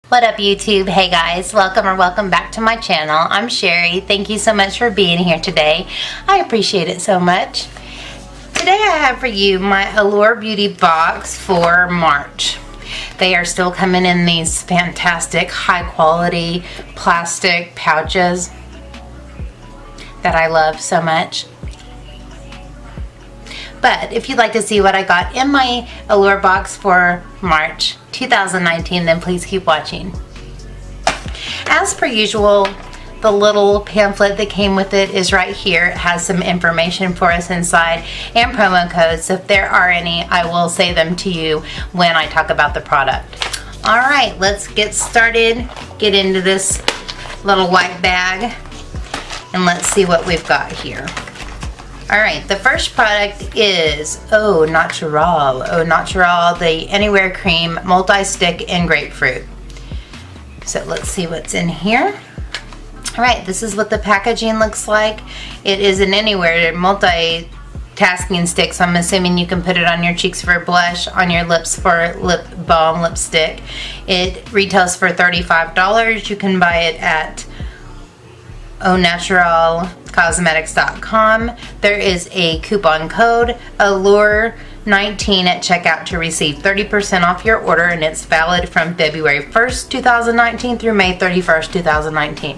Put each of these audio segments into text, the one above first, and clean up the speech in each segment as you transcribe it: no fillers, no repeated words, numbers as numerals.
What up YouTube? Hey guys, welcome back to my channel. I'm Sherry. Thank you so much for being here today. I appreciate it so much. Today I have for you my Allure Beauty box for March. They are still coming in these fantastic high quality plastic pouches that I love so much. But if you'd like to see what I got in my Allure box for March 2019, then please keep watching. As per usual, the little pamphlet that came with it is right here. It has some information for us inside and promo codes. So if there are any, I will say them to you when I talk about the product. Alright, let's get started. Get into this little white bag and let's see what we've got here. Alright, the first product is Au Natural, the Anywhere Cream Multi-Stick and Grapefruit. So let's see what's in here. Alright, this is what the packaging looks like. It is an Anywhere multitasking stick, so I'm assuming you can put it on your cheeks for blush, on your lips for lip balm, lipstick. It retails for $35. You can buy it at aunaturalcosmetics.com. There is a coupon code Allure19 at checkout to receive 30% off your order, and it's valid from February 1st, 2019 through May 31st, 2019.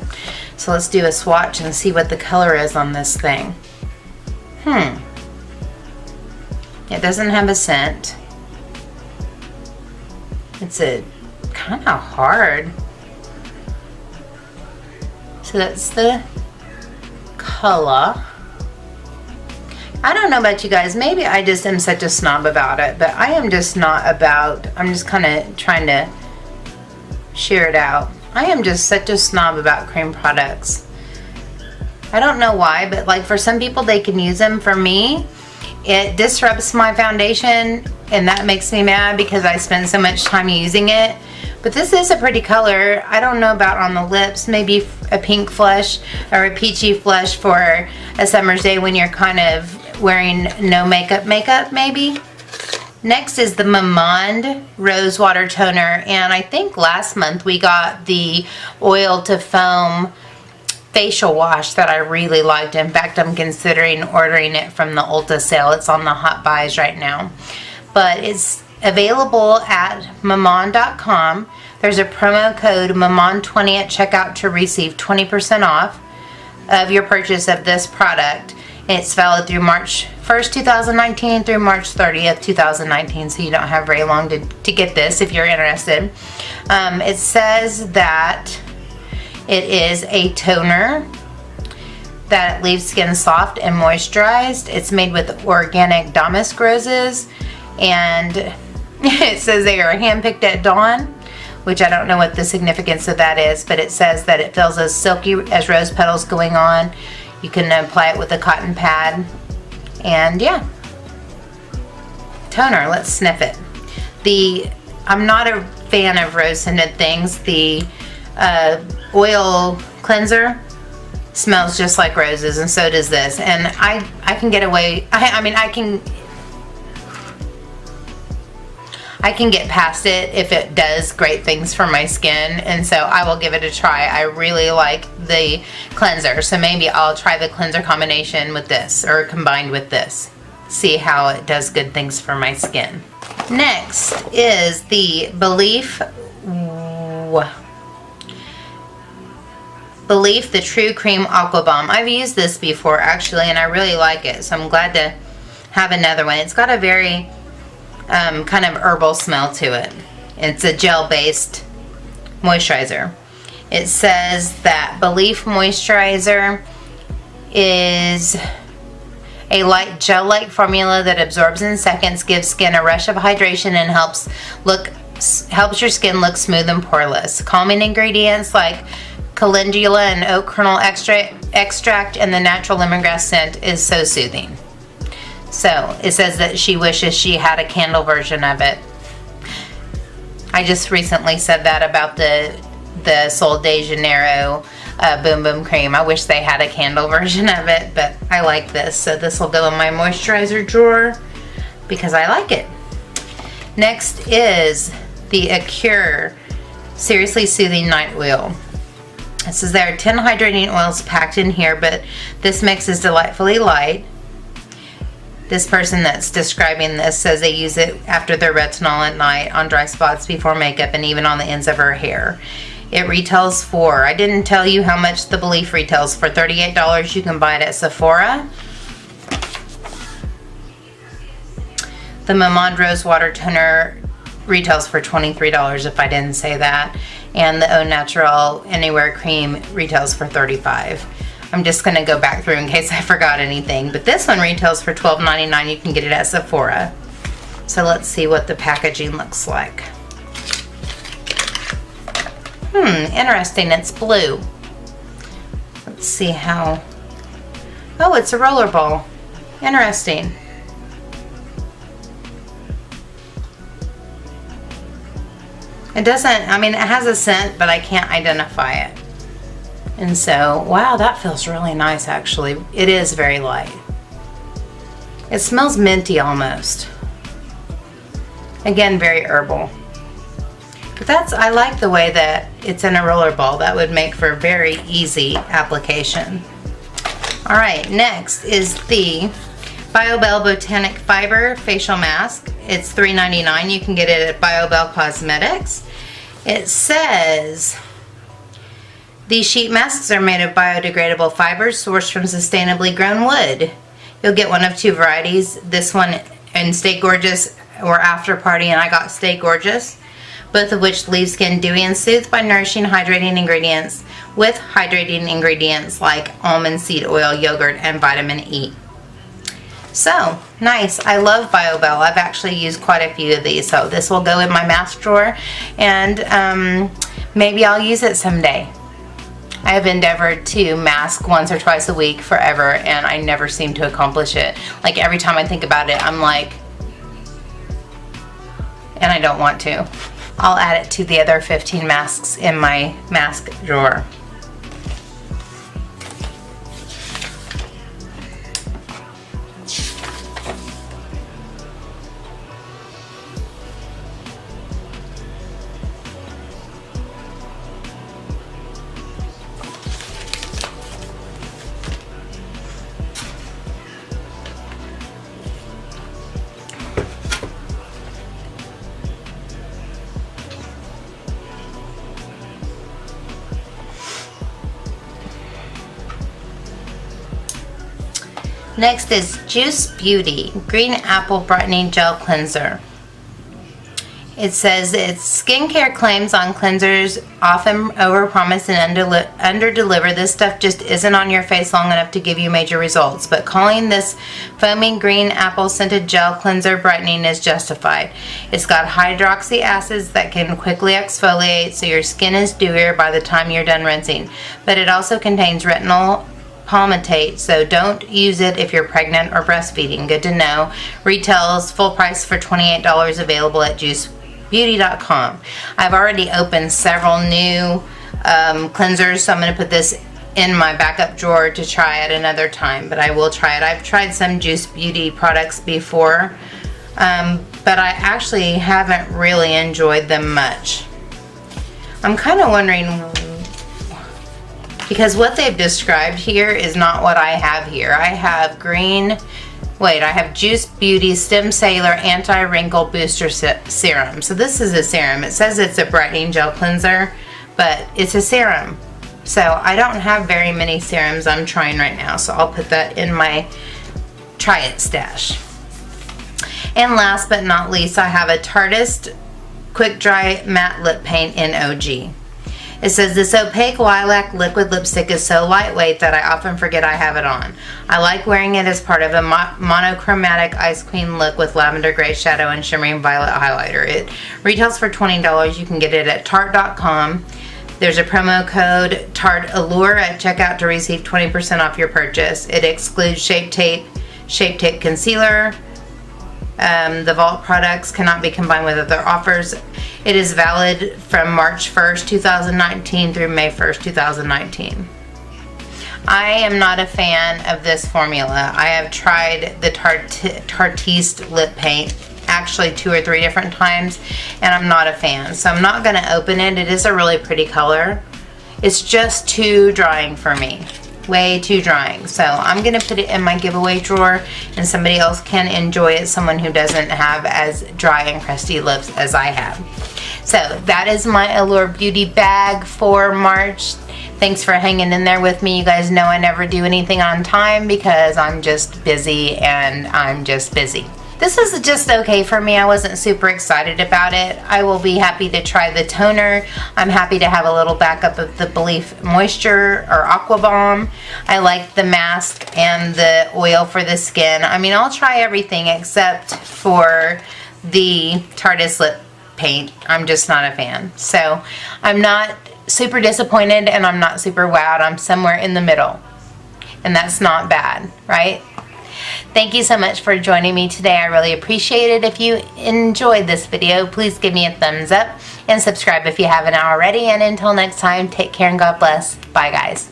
So let's do a swatch and see what the color is on this thing. It doesn't have a scent. It's a kind of hard. So that's the color. I don't know about you guys, maybe I just am such a snob about it, but I am just not about, I'm just kind of trying to share it out. I am just such a snob about cream products. I don't know why, but like for some people they can use them. For me, it disrupts my foundation and that makes me mad because I spend so much time using it. But this is a pretty color. I don't know about on the lips, maybe a pink flush or a peachy flush for a summer's day when you're kind of wearing no makeup maybe. Next is the Mamond Rose Water Toner, and I think last month we got the oil to foam facial wash that I really liked. In fact, I'm considering ordering it from the Ulta sale. It's on the hot buys right now. But it's available at Mamond.com. There's a promo code Mamond20 at checkout to receive 20% off of your purchase of this product. It's valid through March 1st, 2019 through March 30th, 2019, so you don't have very long to get this if you're interested. It says that it is a toner that leaves skin soft and moisturized. It's made with organic damask roses, and it says they are handpicked at dawn, which I don't know what the significance of that is, but it says that it feels as silky as rose petals going on. You can apply it with a cotton pad, and yeah. Toner, let's sniff it. I'm not a fan of rose scented things. The oil cleanser smells just like roses, and so does this. And I can get away, I can get past it if it does great things for my skin, and so I will give it a try. I really like the cleanser, so maybe I'll try the cleanser combination with this, or combined with this. See how it does good things for my skin. Next is the Belief the True Cream Aqua Bomb. I've used this before actually, and I really like it, so I'm glad to have another one. It's got a very kind of herbal smell to it. It's a gel-based moisturizer. It says that Belief Moisturizer is a light gel-like formula that absorbs in seconds, gives skin a rush of hydration, and helps your skin look smooth and poreless. Calming ingredients like calendula and oat kernel extract and the natural lemongrass scent is so soothing. So it says that she wishes she had a candle version of it. I just recently said that about the Sol de Janeiro Boom Boom Cream. I wish they had a candle version of it, but I like this. So this will go in my moisturizer drawer because I like it. Next is the Allure Seriously Soothing Night Oil. It says there are 10 hydrating oils packed in here, but this mix is delightfully light. This person that's describing this says they use it after their retinol at night, on dry spots, before makeup, and even on the ends of her hair. It retails for, I didn't tell you how much the Belief retails for, $38. You can buy it at Sephora. The Mamad Rose Water Toner retails for $23, if I didn't say that. And the Au Naturel Anywhere Cream retails for $35. I'm just going to go back through in case I forgot anything. But this one retails for $12.99. You can get it at Sephora. So let's see what the packaging looks like. Interesting. It's blue. Let's see how... Oh, it's a roller ball. Interesting. It doesn't, I mean, it has a scent, but I can't identify it. And so, wow, that feels really nice, actually. It is very light. It smells minty almost. Again, very herbal. But that's, I like the way that it's in a roller ball. That would make for very easy application. All right, next is the BioBell Botanic Fiber Facial Mask. It's $3.99. You can get it at BioBell Cosmetics. It says, these sheet masks are made of biodegradable fibers sourced from sustainably grown wood. You'll get one of two varieties. This one in Stay Gorgeous or After Party, and I got Stay Gorgeous, both of which leave skin dewy and soothed by nourishing, hydrating ingredients with hydrating ingredients like almond seed oil, yogurt, and vitamin E. So, nice. I love BioBell. I've actually used quite a few of these, so this will go in my mask drawer, and maybe I'll use it someday. I have endeavored to mask once or twice a week forever, and I never seem to accomplish it. Like, every time I think about it, I'm like, and I don't want to. I'll add it to the other 15 masks in my mask drawer. Next is Juice Beauty Green Apple Brightening Gel Cleanser. It says its skincare claims on cleansers often overpromise and underdeliver. This stuff just isn't on your face long enough to give you major results, but calling this foaming green apple scented gel cleanser brightening is justified. It's got hydroxy acids that can quickly exfoliate, so your skin is dewier by the time you're done rinsing, but it also contains retinol palmitate, so don't use it if you're pregnant or breastfeeding. Good to know. Retails full price for $28, available at juicebeauty.com. I've already opened several new cleansers, so I'm going to put this in my backup drawer to try at another time, but I will try it. I've tried some Juice Beauty products before, but I actually haven't really enjoyed them much. I'm kind of wondering, because what they've described here is not what I have here. I have I have Juice Beauty Stem Cellular Anti-Wrinkle Booster Serum. So this is a serum. It says it's a brightening gel cleanser, but it's a serum. So I don't have very many serums I'm trying right now, so I'll put that in my try it stash. And last but not least, I have a Tarteist Quick Dry Matte Lip Paint in OG. It says this opaque lilac liquid lipstick is so lightweight that I often forget I have it on. I like wearing it as part of a monochromatic Ice Queen look with lavender gray shadow and shimmering violet highlighter. It retails for $20. You can get it at Tarte.com. There's a promo code Allure at checkout to receive 20% off your purchase. It excludes Shape Tape Concealer. The Vault products cannot be combined with other offers. It is valid from March 1st, 2019 through May 1st, 2019. I am not a fan of this formula. I have tried the Tarteist lip paint actually 2 or 3 different times, and I'm not a fan. So I'm not gonna open it. It is a really pretty color. It's just too drying for me. Way too drying. So I'm gonna put it in my giveaway drawer, and somebody else can enjoy it, someone who doesn't have as dry and crusty lips as I have. So that is my Allure Beauty bag for March. Thanks for hanging in there with me. You guys know I never do anything on time because I'm just busy, and I'm just busy. This was just okay for me. I wasn't super excited about it. I will be happy to try the toner. I'm happy to have a little backup of the Belief Moisture or Aqua Bomb. I like the mask and the oil for the skin. I mean, I'll try everything except for the Tarte Lip Paint. I'm just not a fan. So I'm not super disappointed, and I'm not super wowed. I'm somewhere in the middle, and that's not bad, right? Thank you so much for joining me today. I really appreciate it. If you enjoyed this video, please give me a thumbs up and subscribe if you haven't already. And until next time, take care and God bless. Bye, guys.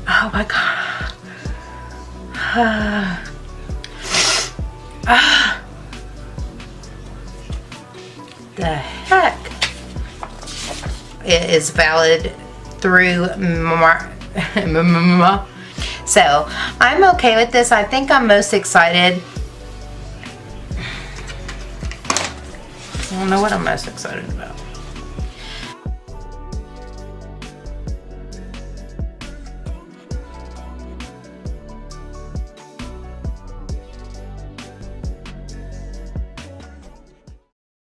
Oh my God. The heck? It is valid through so I'm okay with this. I think I'm most excited. I don't know what I'm most excited about.